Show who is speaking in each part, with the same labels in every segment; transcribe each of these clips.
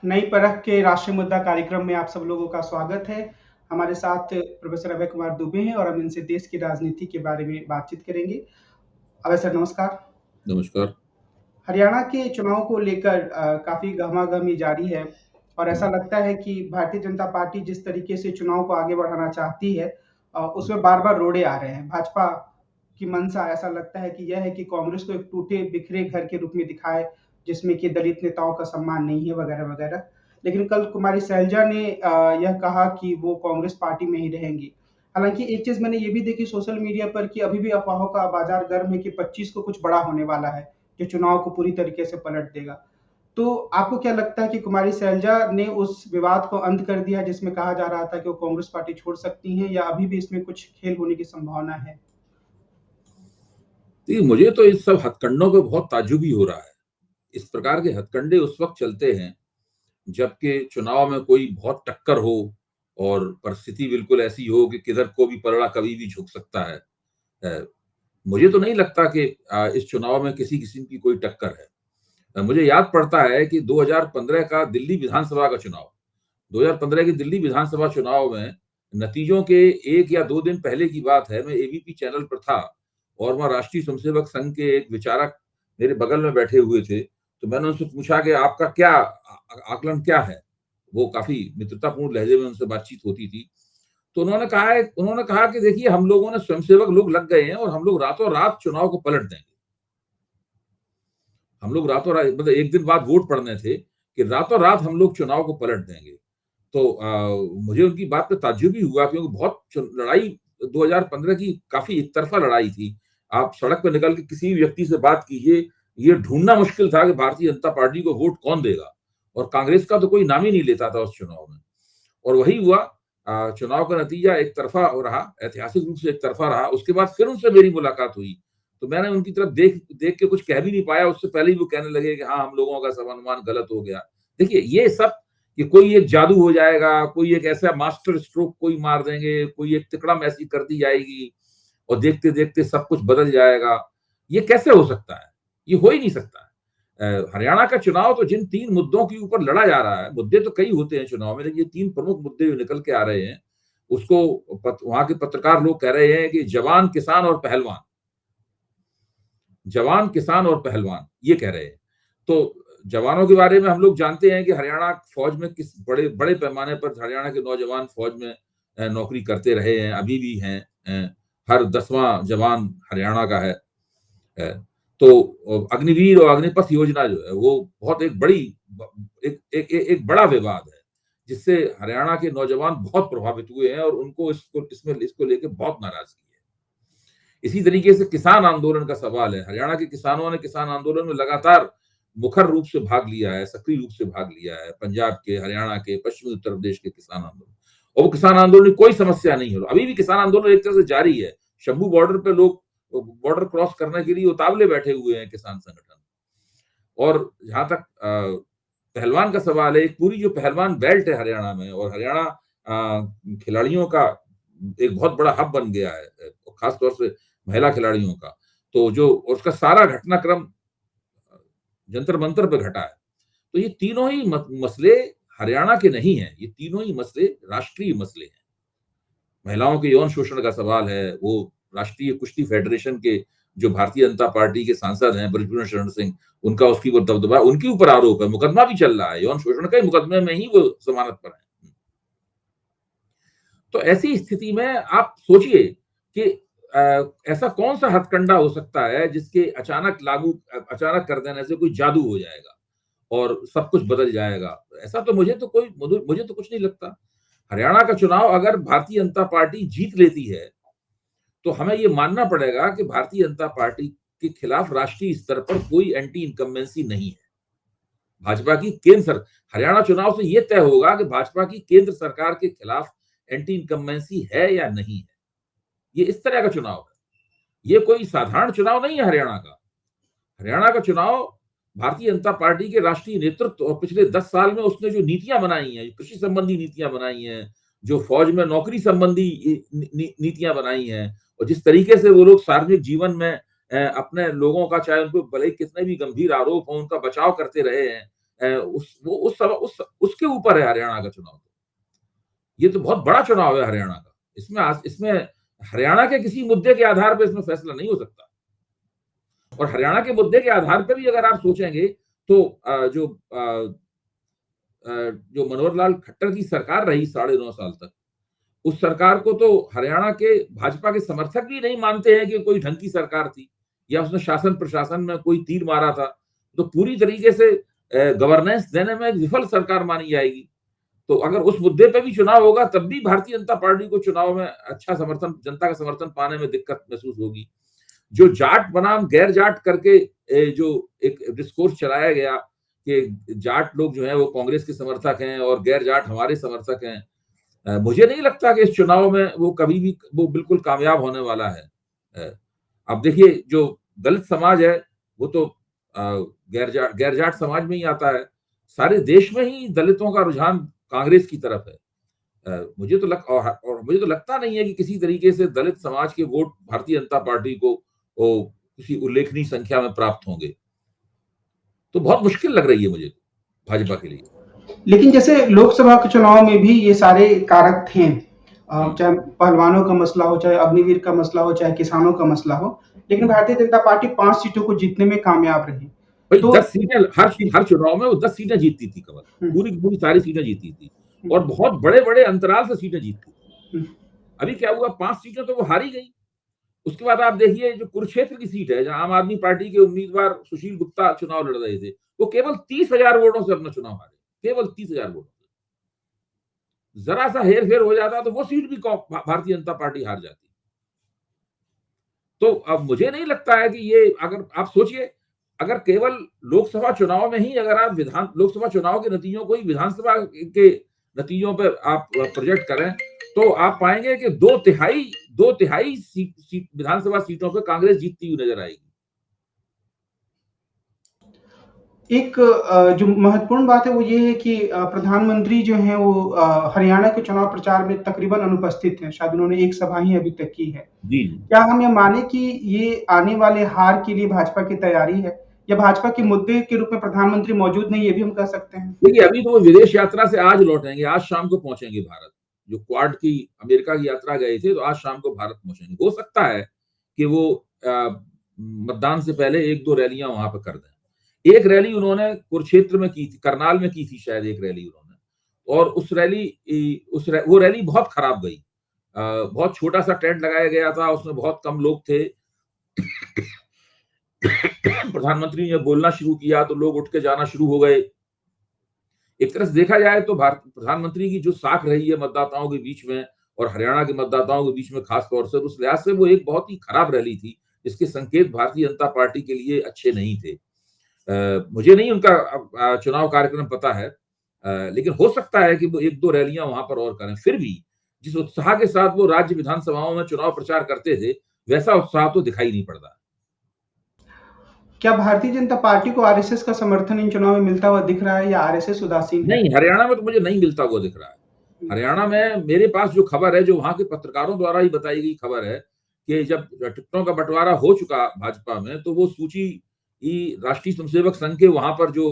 Speaker 1: नई परख के राष्ट्रीय मुद्दा कार्यक्रम में आप सब लोगों का स्वागत है। हमारे साथ प्रोफेसर अभय कुमार दुबे हैं और हम इनसे देश की राजनीति के बारे में बातचीत करेंगे। अभय सर नमस्कार।
Speaker 2: नमस्कार।
Speaker 1: हरियाणा के चुनाव को लेकर काफ़ी गहमागहमी जारी है और ऐसा
Speaker 2: हम्म,
Speaker 1: लगता है कि भारतीय जनता पार्टी जिस तरीके से चुनाव को आगे बढ़ाना चाहती है उसमें बार-बार रोड़े आ रहे हैं। भाजपा की मंशा ऐसा लगता है कि यह है कि कांग्रेस को एक टूटे-बिखरे घर के रूप में दिखाए, जिसमें कि दलित नेताओं का सम्मान नहीं है वगैरह-वगैरह। लेकिन कल कुमारी सैलजा ने यह कहा कि वो कांग्रेस पार्टी में ही रहेंगी। हालाँकि एक चीज़ मैंने ये भी देखी सोशल मीडिया पर कि अभी भी अफ़वाहों का बाज़ार गर्म है कि 25 को कुछ बड़ा होने वाला है। जो चुनाव को पूरी तरीके से पलट देगा। तो आपको क्या लगता है कि कुमारी सैलजा ने उस विवाद को अंत कर दिया जिसमें कहा जा रहा था कि वो कांग्रेस पार्टी छोड़ सकती हैं या अभी भी इसमें कुछ खेल होने की संभावना है?
Speaker 2: देखिए, मुझे तो इस सब हथकंडों पे बहुत ताज्जुब हो रहा है। इस प्रकार के हथकंडे उस वक्त चलते हैं जबकि चुनाव में कोई बहुत टक्कर हो और परिस्थिति बिल्कुल ऐसी हो कि किधर को भी पलड़ा कभी भी झुक सकता है। अ, मुझे तो नहीं लगता कि इस चुनाव में किसी किस्म की कोई टक्कर है। मुझे याद पड़ता है कि 2015 का दिल्ली विधानसभा का चुनाव, 2015 की दिल्ली विधानसभा चुनाव में नतीजों के 1 या 2 दिन पहले की बात है, मैं एबीपी चैनल पर था और वहाँ राष्ट्रीय स्वयंसेवक संघ के एक विचारक मेरे बगल में बैठे हुए थे। तो मैंने उनसे पूछा कि आपका क्या आकलन क्या है? वो काफ़ी मित्रतापूर्ण लहज़े में उनसे बातचीत होती थी। तो उन्होंने कहा कि देखिए, हम लोगों ने स्वयंसेवक लोग लग गए हैं और हम लोग रातों-रात चुनाव को पलट देंगे। हम लोग रातों-रात मतलब 1 दिन बाद वोट पड़ने थे कि रातों-रात हम लोग चुनाव को पलट देंगे। तो मुझे उनकी बात पे ताज्जुब ही हुआ क्योंकि बहुत लड़ाई 2015 की काफ़ी एक तरफ़ा लड़ाई थी। आप सड़क पे निकल के किसी भी व्यक्ति से बात कीजिए, ये ढूँढना मुश्किल था कि भारतीय जनता पार्टी को वोट कौन देगा और कांग्रेस का तो कोई नाम ही नहीं लेता था उस चुनाव में। और वही हुआ। चुनाव का नतीजा एक तरफ़ा रहा, ऐतिहासिक रूप से एक तरफ़ा रहा। उसके बाद फिर उनसे मेरी मुलाकात हुई, तो मैंने उनकी तरफ देख देख के कुछ कह भी नहीं पाया, उससे पहले ही वो कहने लगे कि हाँ, हम लोगों का सब अनुमान गलत हो गया। देखिए, ये सब कि कोई एक जादू हो जाएगा, कोई एक ऐसा मास्टर स्ट्रोक कोई मार देंगे, कोई एक तिकड़म ऐसी कर दी जाएगी और देखते-देखते सब कुछ बदल जाएगा, ये कैसे हो सकता है? ये हो ही नहीं सकता। हरियाणा का चुनाव तो जिन 3 मुद्दों के ऊपर लड़ा जा रहा है, मुद्दे तो कई होते हैं चुनाव में, लेकिन ये 3 प्रमुख मुद्दे जो निकल के आ रहे हैं, उसको वहाँ के पत्रकार लोग कह रहे हैं कि जवान, किसान और पहलवान। जवान, किसान और पहलवान, ये कह रहे हैं। तो जवानों के बारे में हम लोग जानते हैं कि हरियाणा फ़ौज में किस बड़े बड़े पैमाने पर हरियाणा के नौजवान फ़ौज में नौकरी करते रहे हैं, अभी भी हैं। हर 10वां जवान हरियाणा का है। तो अग्निवीर और अग्निपथ योजना जो है, वो बहुत एक बड़ी ब एक बड़ा विवाद है, जिससे हरियाणा के नौजवान बहुत प्रभावित हुए हैं और उनको इसको लेके बहुत नाराज़गी है। इसी तरीके से किसान आंदोलन का सवाल है। हरियाणा के किसानों ने किसान आंदोलन में लगातार मुखर रूप से भाग लिया है, सक्रिय रूप से भाग लिया है। पंजाब के, हरियाणा के, पश्चिमी उत्तर प्रदेश के किसान आंदोलन, और वो किसान आंदोलन में कोई समस्या नहीं है। अभी भी किसान आंदोलन एक तरह से जारी है। शंभू बॉर्डर पे लोग बॉर्डर क्रॉस करने के लिए उतावले बैठे हुए हैं किसान संगठन। और जहाँ तक पहलवान का सवाल है, एक पूरी जो पहलवान बेल्ट है हरियाणा में, और हरियाणा खिलाड़ियों का एक बहुत बड़ा हब बन गया है, खास तौर से महिला खिलाड़ियों का। तो जो उसका सारा घटनाक्रम जंतर मंतर पे घटा है। तो ये तीनों ही मसले हरियाणा के नहीं हैं, ये तीनों ही मसले राष्ट्रीय मसले हैं। महिलाओं के यौन शोषण का सवाल है, वो राष्ट्रीय कुश्ती फेडरेशन के जो भारतीय जनता पार्टी के सांसद हैं बृजभूषण शरण सिंह, उनका उसकी वो दबदबा, उनके ऊपर आरोप है, मुकदमा भी चल रहा है, यौन शोषण के मुकदमे में ही वो जमानत पर है। तो ऐसी स्थिति में आप सोचिए कि ऐसा कौन सा हथकंडा हो सकता है जिसके अचानक कर देने से कोई जादू हो जाएगा और सब कुछ बदल जाएगा। ऐसा तो मुझे तो कुछ नहीं लगता। हरियाणा का चुनाव अगर भारतीय जनता पार्टी जीत लेती है, तो हमें ये मानना पड़ेगा कि भारतीय जनता पार्टी के खिलाफ राष्ट्रीय स्तर पर कोई एंटी इनकम्बेंसी नहीं है। भाजपा की हरियाणा चुनाव से ये तय होगा कि भाजपा की केंद्र सरकार के खिलाफ एंटी इनकम्बेंसी है या नहीं है। ये इस तरह का चुनाव है। ये कोई साधारण चुनाव नहीं है हरियाणा का। हरियाणा का चुनाव भारतीय जनता पार्टी के राष्ट्रीय नेतृत्व और पिछले 10 साल में उसने जो नीतियां बनाई हैं, कृषि संबंधी नीतियां बनाई हैं, जो फौज में नौकरी संबंधी नीतियां बनाई हैं, और जिस तरीके से वो लोग सार्वजनिक जीवन में अपने लोगों का, चाहे उनको भले ही कितने भी गंभीर आरोप हो, उनका बचाव करते रहे हैं, उसके ऊपर है हरियाणा का चुनाव। ये तो बहुत बड़ा चुनाव है हरियाणा का। इसमें हरियाणा के किसी मुद्दे के आधार पर इसमें फैसला नहीं हो सकता। और हरियाणा के मुद्दे के आधार पर भी अगर आप सोचेंगे तो जो मनोहर लाल खट्टर की सरकार रही 9.5 साल तक, उस सरकार को तो हरियाणा के भाजपा के समर्थक भी नहीं मानते हैं कि कोई ढंग की सरकार थी या उसने शासन प्रशासन में कोई तीर मारा था। तो पूरी तरीके से गवर्नेंस देने में एक विफल सरकार मानी जाएगी। तो अगर उस मुद्दे पे भी चुनाव होगा तब भी भारतीय जनता पार्टी को चुनाव में अच्छा समर्थन, जनता का समर्थन पाने में दिक्कत महसूस होगी। जो जाट बनाम गैर जाट करके जो एक डिस्कोर्स चलाया गया कि जाट लोग जो है वो कांग्रेस के समर्थक हैं और गैर जाट हमारे समर्थक हैं, मुझे नहीं लगता कि इस चुनाव में वो कभी भी वो बिल्कुल कामयाब होने वाला है। अब देखिए जो दलित समाज है वो तो गैर जाट समाज में ही आता है। सारे देश में ही दलितों का रुझान कांग्रेस की तरफ है। मुझे तो लगता नहीं है कि किसी तरीके से दलित समाज के वोट भारतीय जनता पार्टी को किसी उल्लेखनीय संख्या में प्राप्त होंगे। तो बहुत मुश्किल लग रही है मुझे भाजपा के लिए।
Speaker 1: लेकिन जैसे लोकसभा के चुनाव में भी ये सारे कारक थे, चाहे पहलवानों का मसला हो, चाहे अग्निवीर का मसला हो, चाहे किसानों का मसला हो, लेकिन भारतीय जनता पार्टी 5 सीटों को जीतने में कामयाब रही।
Speaker 2: भाई
Speaker 1: तो
Speaker 2: 10 सीटें हर चुनाव में वो 10 सीटें जीतती थी कमल, पूरी पूरी सारी सीटें जीतती थी और बहुत बड़े बड़े अंतराल से सीटें जीतती। अभी क्या हुआ, 5 सीटें तो वो हारी गई। उसके बाद आप देखिए जो कुरुक्षेत्र की सीट है, जहां आम आदमी पार्टी के उम्मीदवार सुशील गुप्ता चुनाव लड़ रहे थे, वो केवल 30,000 वोटों से अपना चुनाव हारे, केवल 30,000 वोटों से। जरा सा हेर फेर हो जाता तो वो सीट भी भारतीय जनता पार्टी हार जाती। तो अब मुझे नहीं लगता है कि ये, अगर आप सोचिए, अगर केवल लोकसभा चुनाव में ही अगर आप लोकसभा चुनाव के नतीजों को ही विधानसभा के नतीजों पर आप प्रोजेक्ट करें तो आप पाएंगे कि दो तिहाई विधानसभा सीटों पर कांग्रेस जीतती हुई नजर आएगी।
Speaker 1: एक जो महत्वपूर्ण बात है वो ये है कि प्रधानमंत्री जो हैं वो हरियाणा के चुनाव प्रचार में तकरीबन अनुपस्थित हैं। शायद उन्होंने एक सभा ही अभी तक की है।
Speaker 2: जी।
Speaker 1: क्या हम ये माने कि ये आने वाले हार के लिए भाजपा की तैयारी है या भाजपा के मुद्दे के रूप में प्रधानमंत्री मौजूद नहीं, ये भी हम कह सकते हैं?
Speaker 2: देखिए अभी तो वो विदेश यात्रा से आज लौटेंगे, आज शाम को पहुंचेंगे भारत। जो क्वाड की अमेरिका की यात्रा गए थे तो आज शाम को भारत पहुंचेंगे। हो सकता है कि वो मतदान से पहले 1-2 रैलियां वहां पर कर दें। एक रैली उन्होंने कुरुक्षेत्र में की थी, करनाल में की थी शायद एक रैली उन्होंने, और वो रैली बहुत खराब गई। बहुत छोटा सा टेंट लगाया गया था, उसमें बहुत कम लोग थे। प्रधानमंत्री ने बोलना शुरू किया तो लोग उठ के जाना शुरू हो गए। एक तरह से देखा जाए तो प्रधानमंत्री की जो साख रही है मतदाताओं के बीच में और हरियाणा के मतदाताओं के बीच में खास तौर से, उस लिहाज से वो एक बहुत ही खराब रैली थी, जिसके संकेत भारतीय जनता पार्टी के लिए अच्छे नहीं थे। मुझे नहीं उनका चुनाव कार्यक्रम पता है, लेकिन हो सकता है कि वो 1-2 रैलियां वहां पर और करें। फिर भी जिस उत्साह के साथ वो राज्य विधानसभाओं में चुनाव प्रचार करते थे, वैसा उत्साह तो दिखाई नहीं पड़ता।
Speaker 1: क्या भारतीय जनता पार्टी को आरएसएस का समर्थन इन चुनाव में मिलता हुआ दिख रहा है या आरएसएस उदासीन है?
Speaker 2: नहीं, हरियाणा में तो मुझे नहीं मिलता हुआ दिख रहा है। हरियाणा में मेरे पास जो खबर है, जो वहां के पत्रकारों द्वारा ही बताई गई खबर है कि जब टिकटों का बंटवारा हो चुका भाजपा में, तो वो सूची राष्ट्रीय स्वयंसेवक संघ के वहां पर जो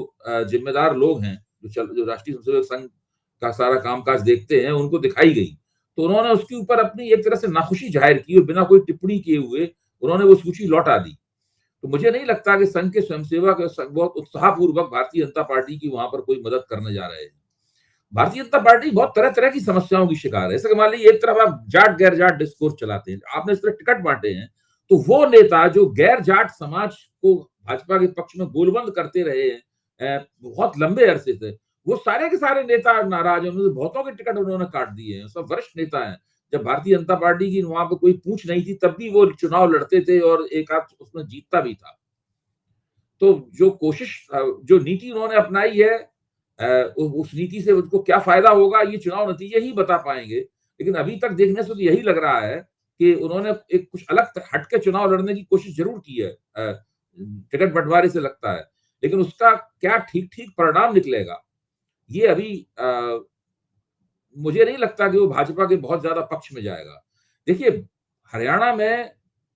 Speaker 2: जिम्मेदार लोग हैं, जो राष्ट्रीय स्वयंसेवक संघ का सारा कामकाज देखते हैं, उनको दिखाई गई। तो उन्होंने उसके ऊपर अपनी एक तरह से नाखुशी जाहिर की और बिना कोई टिप्पणी किए हुए उन्होंने वो सूची लौटा दी। तो मुझे नहीं लगता कि संघ के स्वयंसेवक बहुत उत्साहपूर्वक भारतीय जनता पार्टी की वहां पर कोई मदद करने जा रहे हैं। भारतीय जनता पार्टी बहुत तरह तरह की समस्याओं की शिकार है। जैसे मान लीजिए एक तरफ आप जाट गैर जाट डिस्कोर्स चलाते हैं, आपने इस तरह टिकट बांटे हैं, तो वो नेता जो गैर जाट समाज को भाजपा के पक्ष में गोलबंद करते रहे हैं बहुत लंबे अरसे से, वो सारे के सारे नेता नाराज हैं। बहुतों के टिकट उन्होंने काट दिए हैं, सब वरिष्ठ नेता हैं। जब भारतीय जनता पार्टी की वहां पर कोई पूछ नहीं थी तब भी वो चुनाव लड़ते थे और एक आध उसमें जीतता भी था। तो जो नीति उन्होंने अपनाई है, उस नीति से उनको क्या फायदा होगा ये चुनाव नतीजे ही बता पाएंगे। लेकिन अभी तक देखने से तो यही लग रहा है कि उन्होंने एक कुछ अलग हटके चुनाव लड़ने की कोशिश जरूर की है टिकट बंटवारे से, लगता है। लेकिन उसका क्या ठीक ठीक परिणाम निकलेगा, ये अभी मुझे नहीं लगता कि वो भाजपा के बहुत ज्यादा पक्ष में जाएगा। देखिए हरियाणा में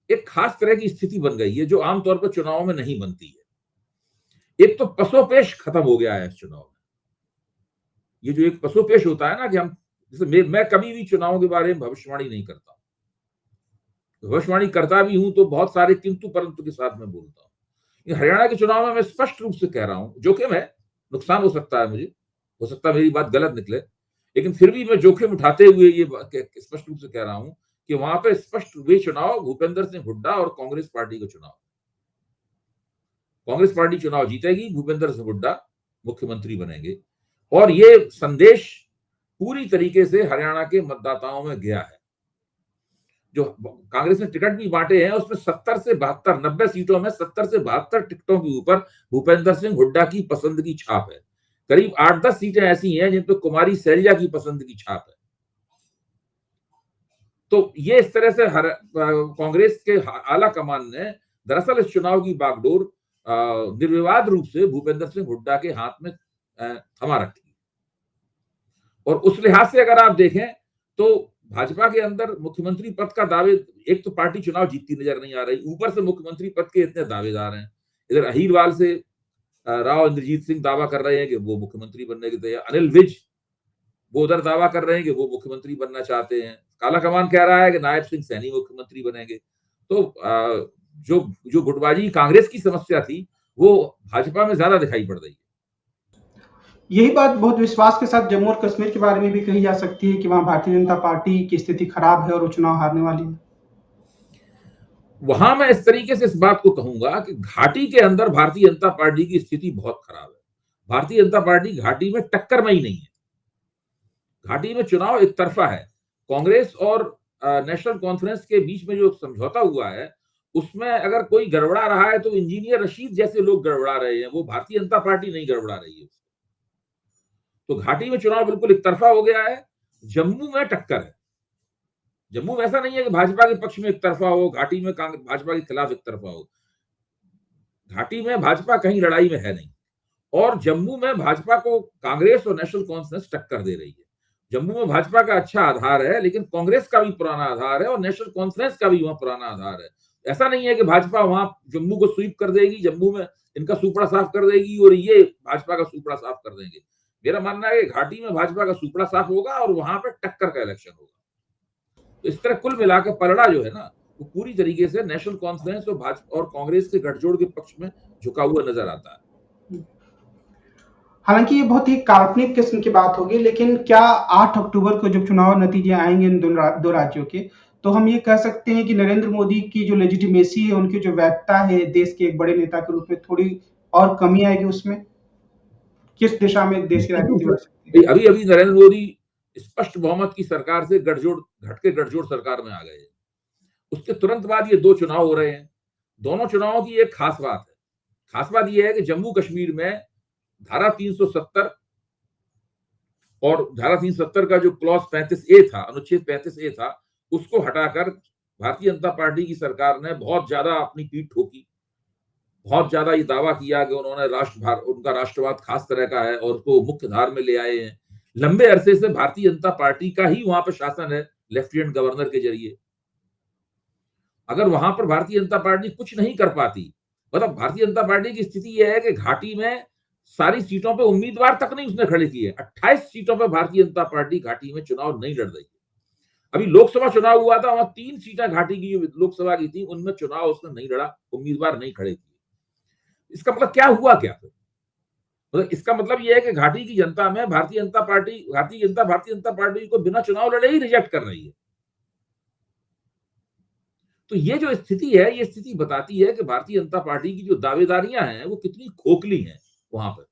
Speaker 2: एक खास तरह की स्थिति बन गई है जो आमतौर पर चुनावों में नहीं बनती है। एक तो पसोपेश खत्म हो गया है इस चुनाव में। ये जो एक पसोपेश होता है ना कि हम, जैसे मैं कभी भी चुनाव के बारे में भविष्यवाणी नहीं करता। भविष्यवाणी करता भी हूं तो बहुत सारे किंतु परंतु के साथ मैं बोलता हूं। हरियाणा के चुनाव में मैं स्पष्ट रूप से कह रहा हूं, जोखिम है, नुकसान हो सकता है, मुझे हो सकता है मेरी बात गलत निकले, लेकिन फिर भी मैं जोखिम उठाते हुए ये स्पष्ट रूप से कह रहा हूं कि वहां पे स्पष्ट वे चुनाव भूपेंद्र सिंह हुड्डा और कांग्रेस पार्टी का चुनाव। कांग्रेस पार्टी चुनाव जीतेगी, भूपेंद्र सिंह हुड्डा मुख्यमंत्री बनेंगे, और ये संदेश पूरी तरीके से हरियाणा के मतदाताओं में गया है। जो कांग्रेस ने टिकट भी बांटे हैं उसमें 70 से 72, 90 सीटों में 70 से 72 टिकटों के ऊपर भूपेंद्र सिंह हुड्डा की पसंद की छाप है। करीब 8-10 सीटें ऐसी हैं जिन पर कुमारी सैलजा की पसंद की छाप है। तो ये इस तरह से कांग्रेस के आला कमान ने दरअसल इस चुनाव की बागडोर निर्विवाद रूप से भूपेंद्र सिंह हुड्डा के हाथ में थमा रखी। और उस लिहाज से अगर आप देखें तो भाजपा के अंदर मुख्यमंत्री पद का दावे, एक तो पार्टी चुनाव जीतती नजर नहीं आ रही, ऊपर से मुख्यमंत्री पद के इतने दावेदार हैं। इधर अहीरवाल से राव इंद्रजीत सिंह दावा कर रहे हैं कि वो मुख्यमंत्री बनने के तैयार, अनिल विज वो उधर दावा कर रहे हैं कि वो मुख्यमंत्री बनना चाहते हैं, काला कमान कह रहा है कि नायब सिंह सैनी मुख्यमंत्री बनेंगे। तो जो जो गुटबाजी कांग्रेस की समस्या थी वो भाजपा में ज्यादा दिखाई पड़ रही है।
Speaker 1: यही बात बहुत विश्वास के साथ जम्मू और कश्मीर के बारे में भी कही जा सकती है कि वहां भारतीय जनता पार्टी की स्थिति खराब है और वो चुनाव हारने वाली है।
Speaker 2: वहां मैं इस तरीके से इस बात को कहूंगा कि घाटी के अंदर भारतीय जनता पार्टी की स्थिति बहुत खराब है। भारतीय जनता पार्टी घाटी में टक्कर में ही नहीं है। घाटी में चुनाव एक तरफा है। कांग्रेस और नेशनल कॉन्फ्रेंस के बीच में जो समझौता हुआ है उसमें अगर कोई गड़बड़ा रहा है तो इंजीनियर रशीद जैसे लोग गड़बड़ा रहे हैं, वो भारतीय जनता पार्टी नहीं गड़बड़ा रही है। तो घाटी में चुनाव बिल्कुल एक तरफा हो गया है। जम्मू में टक्कर है। जम्मू में ऐसा नहीं है कि भाजपा के पक्ष में एक तरफा हो, घाटी में भाजपा के खिलाफ एक तरफा हो। घाटी में भाजपा कहीं लड़ाई में है नहीं, और जम्मू में भाजपा को कांग्रेस और नेशनल कॉन्फ्रेंस टक्कर दे रही है। जम्मू में भाजपा का अच्छा आधार है, लेकिन कांग्रेस का भी पुराना आधार है और नेशनल कॉन्फ्रेंस का भी वहां पुराना आधार है। ऐसा नहीं है कि भाजपा वहां जम्मू को स्वीप कर देगी, जम्मू में इनका सुपड़ा साफ कर देगी और ये भाजपा का सुपड़ा साफ कर देंगे। मेरा मानना है कि घाटी में भाजपा का सुपड़ा साफ होगा और वहां पर टक्कर का इलेक्शन होगा। तो इस तरह कुल मिलाकर पलड़ा जो है ना वो पूरी तरीके से नेशनल कॉन्फ्रेंस और भाजपा और कांग्रेस के गठजोड़ के पक्ष में झुका हुआ नजर आता है।
Speaker 1: हालांकि ये बहुत ही काल्पनिक किस्म की बात होगी, लेकिन क्या 8 अक्टूबर को जब चुनाव नतीजे आएंगे इन दो राज्यों के, तो हम ये कह सकते हैं कि नरेंद्र मोदी की जो लेजिटिमेसी है, उनकी जो वैधता है देश के एक बड़े नेता के रूप में, थोड़ी और कमी आएगी उसमें? किस दिशा में देश की राजनीति बढ़ सकती है?
Speaker 2: अभी अभी नरेंद्र मोदी स्पष्ट बहुमत की सरकार से गठजोड़ सरकार में आ गए हैं। उसके तुरंत बाद ये 2 चुनाव हो रहे हैं। दोनों चुनावों की एक खास बात है। खास बात यह है कि जम्मू कश्मीर में धारा 370 और धारा 370 का जो क्लॉज 35A था, अनुच्छेद 35A था, उसको हटाकर भारतीय जनता पार्टी की सरकार ने बहुत ज्यादा अपनी पीठ ठोकी। बहुत ज्यादा ये दावा किया कि उन्होंने उनका राष्ट्रवाद खास तरह का है और उसको मुख्य धार में ले आए हैं। लंबे अरसे से भारतीय जनता पार्टी का ही वहां पर शासन है लेफ्टिनेंट गवर्नर के जरिए। अगर वहां पर भारतीय जनता पार्टी कुछ नहीं कर पाती, मतलब भारतीय जनता पार्टी की स्थिति यह है कि घाटी में सारी सीटों पे उम्मीदवार तक नहीं उसने खड़े किए। 28 सीटों पे भारतीय जनता पार्टी घाटी में चुनाव नहीं लड़ रही है। अभी लोकसभा चुनाव हुआ था, वहां 3 सीटें घाटी की लोकसभा की थी, उनमें चुनाव उसने नहीं लड़ा, उम्मीदवार नहीं खड़े किए। इसका मतलब क्या हुआ? क्या मतलब इसका मतलब यह है कि घाटी की जनता में भारतीय जनता पार्टी को बिना चुनाव लड़े ही रिजेक्ट कर रही है। तो ये जो स्थिति है, ये स्थिति बताती है कि भारतीय जनता पार्टी की जो दावेदारियां हैं वो कितनी खोखली हैं वहां पर।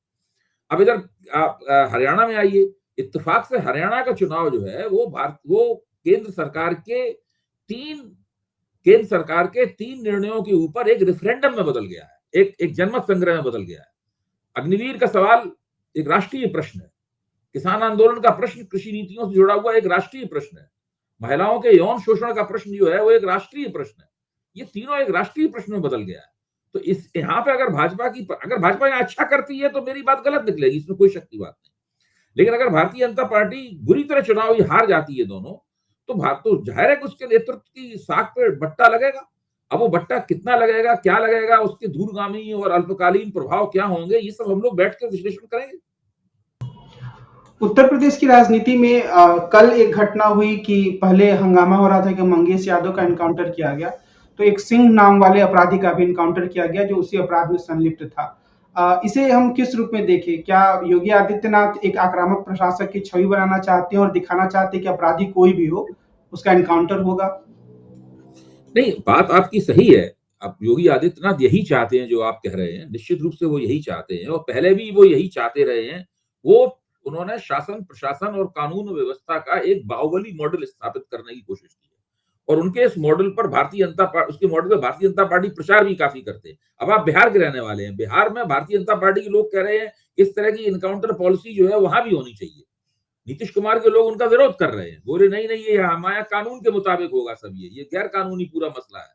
Speaker 2: अब इधर हरियाणा में आइए। इत्तेफाक से हरियाणा का चुनाव जो है वो केंद्र सरकार के 3 निर्णयों के ऊपर एक रेफरेंडम में बदल गया है, एक जनमत संग्रह में बदल गया है। अग्निवीर का सवाल एक राष्ट्रीय प्रश्न है। किसान आंदोलन का प्रश्न कृषि नीतियों से जुड़ा हुआ एक राष्ट्रीय प्रश्न है। महिलाओं के यौन शोषण का प्रश्न जो है वो एक राष्ट्रीय प्रश्न है। ये तीनों एक राष्ट्रीय प्रश्न में बदल गया है। तो इस यहाँ पे अगर भाजपा यहाँ अच्छा करती है तो मेरी बात गलत निकलेगी, इसमें कोई शक की बात नहीं। लेकिन अगर भारतीय जनता पार्टी बुरी तरह चुनाव हार जाती है दोनों, तो जाहिर है कि उसके नेतृत्व की साख पे बट्टा लगेगा। अब वो भट्टा कितना लगेगा, क्या लगेगा, उसके दूरगामी और अल्पकालीन प्रभाव क्या होंगे, ये सब हम लोग बैठ कर विश्लेषण करेंगे।
Speaker 1: उत्तर प्रदेश की राजनीति में कल एक घटना हुई कि पहले हंगामा हो रहा था कि मंगेश यादव का एनकाउंटर किया गया, तो एक सिंह नाम वाले अपराधी का भी एनकाउंटर किया गया जो उसी अपराध में संलिप्त था। इसे हम किस रूप में देखें? क्या योगी आदित्यनाथ एक आक्रामक प्रशासक की छवि बनाना चाहते हैं और दिखाना चाहते हैं कि अपराधी कोई भी हो उसका एनकाउंटर होगा?
Speaker 2: नहीं, बात आपकी सही है। अब योगी आदित्यनाथ यही चाहते हैं जो आप कह रहे हैं, निश्चित रूप से वो यही चाहते हैं और पहले भी वो यही चाहते रहे हैं। वो उन्होंने शासन, प्रशासन और कानून व्यवस्था का एक बाहुबली मॉडल स्थापित करने की कोशिश की है और उनके इस मॉडल पर उसके मॉडल पे भारतीय जनता पार्टी प्रचार भी काफ़ी करते हैं। अब आप बिहार के रहने वाले हैं, बिहार में भारतीय जनता पार्टी के लोग कह रहे हैं, इस तरह की एनकाउंटर पॉलिसी जो है वहाँ भी होनी चाहिए। नीतीश कुमार के लोग उनका विरोध कर रहे हैं, बोले नहीं नहीं, ये हमारे कानून के मुताबिक होगा, सब ये गैर कानूनी पूरा मसला है।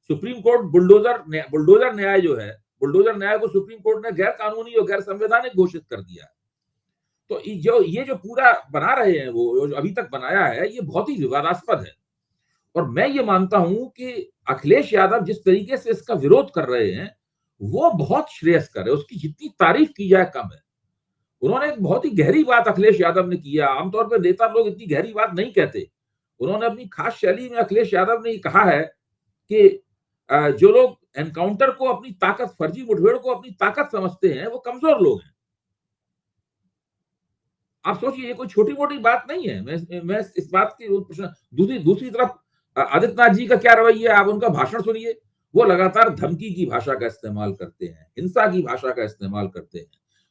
Speaker 2: सुप्रीम कोर्ट बुलडोजर न्याय जो है, बुलडोजर न्याय को सुप्रीम कोर्ट ने गैर कानूनी और गैर संवैधानिक घोषित कर दिया है। तो ये जो पूरा बना रहे हैं, वो जो अभी तक बनाया है, ये बहुत ही विवादास्पद है और मैं ये मानता हूं कि अखिलेश यादव जिस तरीके से इसका विरोध कर रहे हैं वो बहुत श्रेयस्कर है, उसकी जितनी तारीफ की जाए कम है। उन्होंने एक बहुत ही गहरी बात अखिलेश यादव ने की है, आमतौर पर नेता लोग इतनी गहरी बात नहीं कहते। उन्होंने अपनी खास शैली में अखिलेश यादव ने कहा है कि जो लोग एनकाउंटर को अपनी ताकत, फर्जी मुठभेड़ को अपनी ताकत समझते हैं, वो कमजोर लोग हैं। आप सोचिए, ये कोई छोटी मोटी बात नहीं है। मैं इस बात की दूसरी दूसरी तरफ आदित्यनाथ जी का क्या रवैया, आप उनका भाषण सुनिए। वो लगातार धमकी की भाषा का इस्तेमाल करते हैं, हिंसा की भाषा का इस्तेमाल करते हैं।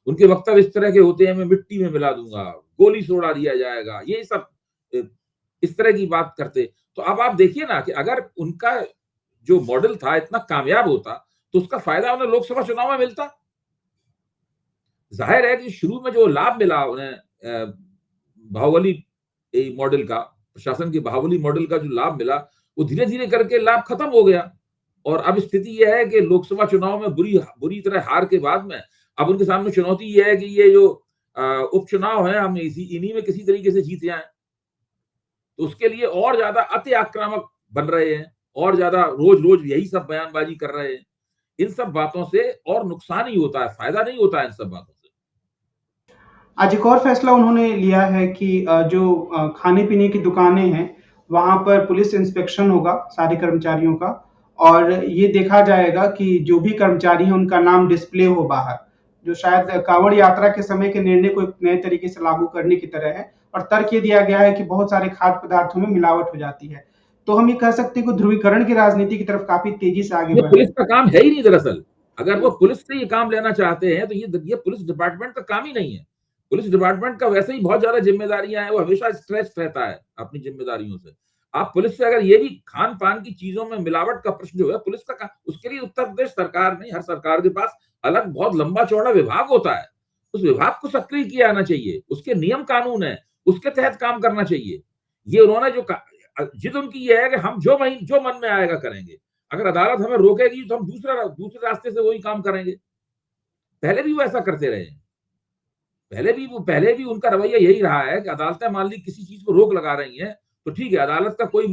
Speaker 2: उनके वक्तव्य इस तरह के होते हैं, मैं मिट्टी में मिला दूंगा, गोली से उड़ा दिया जाएगा, ये सब इस तरह की बात करते। तो अब आप देखिए ना कि अगर उनका जो मॉडल था इतना कामयाब होता तो उसका फायदा उन्हें लोकसभा चुनाव में मिलता। जाहिर है कि शुरू में जो लाभ मिला उन्हें बाहुबली मॉडल का, प्रशासन के बाहुबली मॉडल का जो लाभ मिला, वो धीरे धीरे करके लाभ खत्म हो गया और अब स्थिति यह है कि लोकसभा चुनाव में बुरी तरह हार के बाद में अब उनके सामने चुनौती यह है कि ये जो उपचुनाव है, हम इन्हीं में किसी तरीके से जीत जाएं। तो उसके लिए और ज्यादा अति आक्रामक बन रहे हैं और ज्यादा रोज रोज यही सब बयानबाजी कर रहे हैं। इन सब बातों से और नुकसान ही होता है, फायदा नहीं होता है इन सब बातों से।
Speaker 1: आज एक और फैसला उन्होंने लिया है कि जो खाने पीने की दुकानें हैं वहां पर पुलिस इंस्पेक्शन होगा सारे कर्मचारियों का और ये देखा जाएगा कि जो भी कर्मचारी हैं उनका नाम डिस्प्ले हो बाहर, जो शायद कांवड़ यात्रा के समय के निर्णय को एक नए तरीके से लागू करने की तरह है। और तर्क ये दिया गया है कि बहुत सारे खाद्य पदार्थों में मिलावट हो जाती है। तो हम ये कह सकते हैं कि ध्रुवीकरण की राजनीति की तरफ काफी तेजी से आगे
Speaker 2: ये
Speaker 1: बढ़ रहे
Speaker 2: पुलिस
Speaker 1: हैं।
Speaker 2: का काम है ही नहीं दरअसल। अगर वो पुलिस से ये काम लेना चाहते हैं तो ये पुलिस डिपार्टमेंट का काम ही नहीं है। पुलिस डिपार्टमेंट का वैसे ही बहुत ज्यादा जिम्मेदारियां हैं, वो हमेशा स्ट्रेस रहता है अपनी जिम्मेदारियों से। आप पुलिस से अगर ये भी खान पान की चीजों में मिलावट का प्रश्न जो है पुलिस का, उसके लिए उत्तर प्रदेश सरकार नहीं, हर सरकार के पास अलग बहुत लंबा चौड़ा विभाग होता है। उस विभाग को सक्रिय किया जाना चाहिए, उसके नियम कानून है, उसके तहत काम करना चाहिए। ये उन्होंने जिद उनकी ये है कि हम जो मन में आएगा करेंगे। अगर अदालत हमें रोकेगी तो हम दूसरे रास्ते से वही काम करेंगे। पहले भी वो ऐसा करते रहे हैं। पहले भी उनका रवैया यही रहा है कि अदालतें मान ली किसी चीज को रोक लगा रही हैं तो ठीक है, अदालत का कोई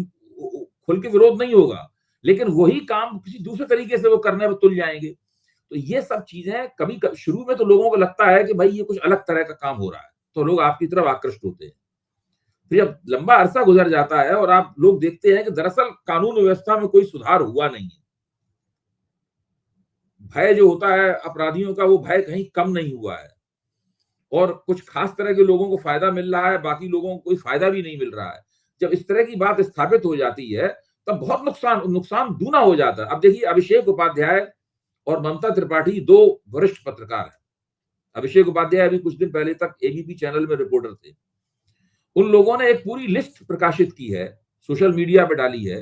Speaker 2: खुल के विरोध नहीं होगा, लेकिन वही काम किसी दूसरे तरीके से वो करने में तुल जाएंगे। तो ये सब चीजें कभी शुरू में तो लोगों को लगता है कि भाई ये कुछ अलग तरह का काम हो रहा है, तो लोग आपकी तरफ आकृष्ट होते हैं। फिर जब लंबा अरसा गुजर जाता है और आप लोग देखते हैं कि दरअसल कानून व्यवस्था में कोई सुधार हुआ नहीं है, भय जो होता है अपराधियों का, वो भय कहीं कम नहीं हुआ है और कुछ खास तरह के लोगों को फायदा मिल रहा है, बाकी लोगों को कोई फायदा भी नहीं मिल रहा है। जब इस तरह की बात स्थापित हो जाती है तब बहुत नुकसान दूना हो जाता है। अब देखिए, अभिषेक उपाध्याय और ममता त्रिपाठी दो वरिष्ठ पत्रकार हैं। अभिषेक उपाध्याय अभी कुछ दिन पहले तक एबीपी चैनल में रिपोर्टर थे। उन लोगों ने एक पूरी लिस्ट प्रकाशित की है, सोशल मीडिया पे डाली है,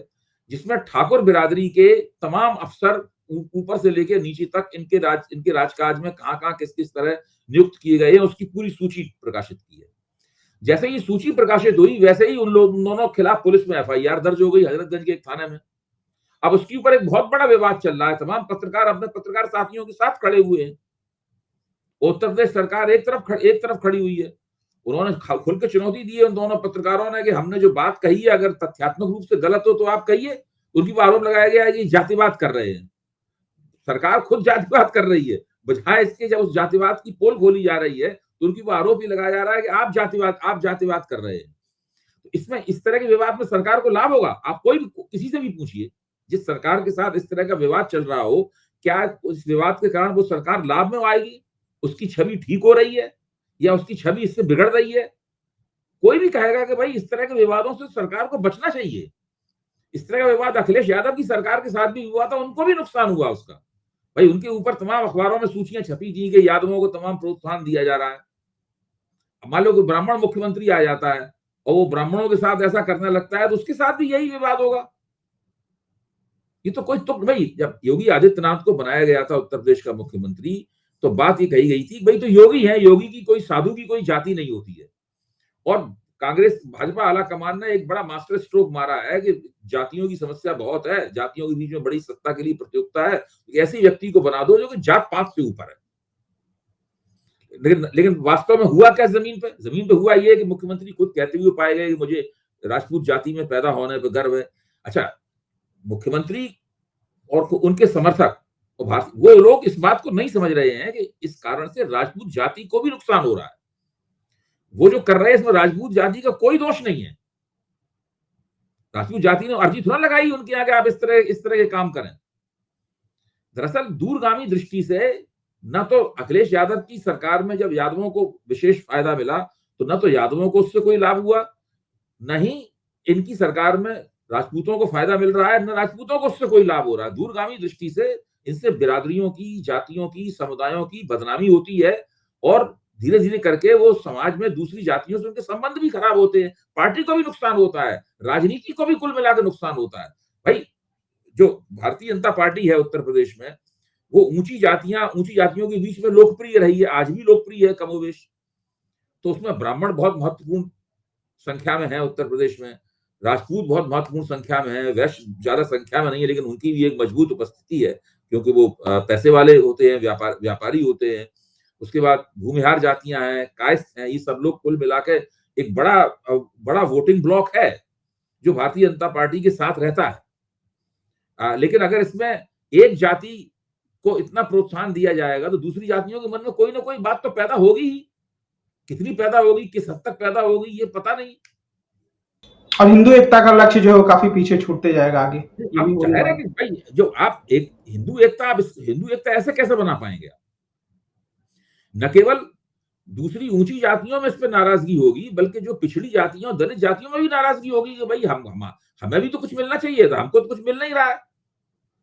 Speaker 2: जिसमें ठाकुर बिरादरी के तमाम अफसर ऊपर से लेकर नीचे तक इनके राजकाज में कहां किस किस तरह नियुक्त किए गए हैं, उसकी पूरी सूची प्रकाशित की है। जैसे ही सूची प्रकाशित हुई वैसे ही उन दोनों के खिलाफ पुलिस में एफआईआर दर्ज हो गई हजरतगंज के एक थाने में। अब उसके ऊपर एक बहुत बड़ा विवाद चल रहा है, तमाम पत्रकार अपने पत्रकार साथियों के साथ खड़े हुए हैं। उत्तर प्रदेश सरकार एक तरफ खड़ी हुई है। उन्होंने खुल के चुनौती दी है उन दोनों पत्रकारों ने कि हमने जो बात कही है अगर तथ्यात्मक रूप से गलत हो तो आप कहिए, उनके ऊपर आरोप लगाया गया है कि जातिवाद कर रहे हैं। सरकार खुद जातिवाद कर रही है, बजाय इसके जब उस जातिवाद की पोल खोली जा रही है तो उनके ऊपर आरोप ही लगाया जा रहा है कि आप जातिवाद कर रहे हैं। तो इसमें इस तरह के विवाद में सरकार को लाभ होगा? आप कोई भी किसी से भी पूछिए, जिस सरकार के साथ इस तरह का विवाद चल रहा हो, क्या उस विवाद के कारण वो सरकार लाभ में आएगी? उसकी छवि ठीक हो रही है या उसकी छवि इससे बिगड़ रही है? कोई भी कहेगा कि भाई इस तरह के विवादों से सरकार को बचना चाहिए। इस तरह का विवाद अखिलेश यादव की सरकार के साथ भी हुआ था, उनको भी नुकसान हुआ उसका। भाई उनके ऊपर तमाम अखबारों में सूचियां छपी थी कि यादवों को तमाम प्रोत्साहन दिया जा रहा है। मान लो कोई ब्राह्मण मुख्यमंत्री आ जाता है और वो ब्राह्मणों के साथ ऐसा करने लगता है तो उसके साथ भी यही विवाद होगा। ये तो कोई तुक भाई, जब योगी आदित्यनाथ को बनाया गया था उत्तर प्रदेश का मुख्यमंत्री, तो बात ये कही गई थी भाई तो योगी है, योगी की कोई साधु की कोई जाति नहीं होती है। और कांग्रेस भाजपा आला कमान ने एक बड़ा मास्टर स्ट्रोक मारा है कि जातियों की समस्या बहुत है, जातियों के बीच में बड़ी सत्ता के लिए प्रतियोगिता है, ऐसे व्यक्ति को बना दो जो कि जात पात से ऊपर है। लेकिन वास्तव में हुआ क्या जमीन पे हुआ ये कि मुख्यमंत्री खुद कहते हुए पाए गए कि मुझे राजपूत जाति में पैदा होने पर गर्व है। अच्छा, मुख्यमंत्री और उनके समर्थक और वो लोग इस बात को नहीं समझ रहे हैं कि इस कारण से राजपूत जाति को भी नुकसान हो रहा है। वो जो कर रहे हैं इसमें राजपूत जाति का कोई दोष नहीं है। राजपूत जाति ने अर्जी थोड़ा लगाई उनके आगे आप इस तरह के काम करें। दरअसल दूरगामी दृष्टि से न तो अखिलेश यादव की सरकार में जब यादवों को विशेष फायदा मिला तो न तो यादवों को उससे कोई लाभ हुआ, न ही इनकी सरकार में राजपूतों को फायदा मिल रहा है, न राजपूतों को उससे कोई लाभ हो रहा है। दूरगामी दृष्टि से इनसे बिरादरियों की, जातियों की, समुदायों की बदनामी होती है और धीरे धीरे करके वो समाज में दूसरी जातियों से उनके संबंध भी खराब होते हैं, पार्टी को भी नुकसान होता है, राजनीति को भी कुल मिलाकर नुकसान होता है। भाई जो भारतीय जनता पार्टी है उत्तर प्रदेश में, वो ऊंची जातियों के बीच में लोकप्रिय रही है, आज भी लोकप्रिय है कमोवेश। तो उसमें ब्राह्मण बहुत महत्वपूर्ण संख्या में है उत्तर प्रदेश में, राजपूत बहुत महत्वपूर्ण संख्या में है, वैश्य ज्यादा संख्या में नहीं है, लेकिन उनकी भी एक मजबूत उपस्थिति है क्योंकि वो पैसे वाले होते हैं, व्यापारी होते हैं। उसके बाद भूमिहार जातियां हैं, कायस्थ हैं, ये सब लोग कुल मिलाकर एक बड़ा वोटिंग ब्लॉक है जो भारतीय जनता पार्टी के साथ रहता है। लेकिन अगर इसमें एक जाति को इतना प्रोत्साहन दिया जाएगा तो दूसरी जातियों के मन में कोई ना कोई बात तो पैदा होगी ही। कितनी पैदा होगी, किस हद तक पैदा होगी, ये पता नहीं।
Speaker 1: और हिंदू एकता का लक्ष्य जो है काफी पीछे छूटते जाएगा आगे। ये भी
Speaker 2: जाहिर है कि भाई जो आप एक हिंदू एकता ऐसे कैसे बना पाएंगे? न केवल दूसरी ऊंची जातियों में इस पर नाराजगी होगी, बल्कि जो पिछड़ी जातियों, दलित जातियों में भी नाराजगी होगी कि भाई हमें भी तो कुछ मिलना चाहिए था, हमको तो कुछ मिल नहीं रहा है।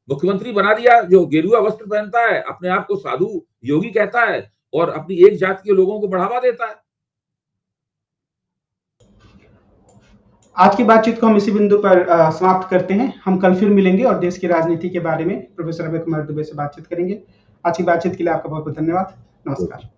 Speaker 2: मुख्यमंत्री बना दिया जो गेरुआ वस्त्र पहनता है, अपने आप को साधु योगी कहता है और अपनी एक जाति के लोगों को बढ़ावा देता है।
Speaker 1: आज की बातचीत को हम इसी बिंदु पर समाप्त करते हैं। हम कल फिर मिलेंगे और देश की राजनीति के बारे में प्रोफेसर अभय कुमार दुबे से बातचीत करेंगे। आज की बातचीत के लिए आपका बहुत बहुत धन्यवाद। नमस्कार।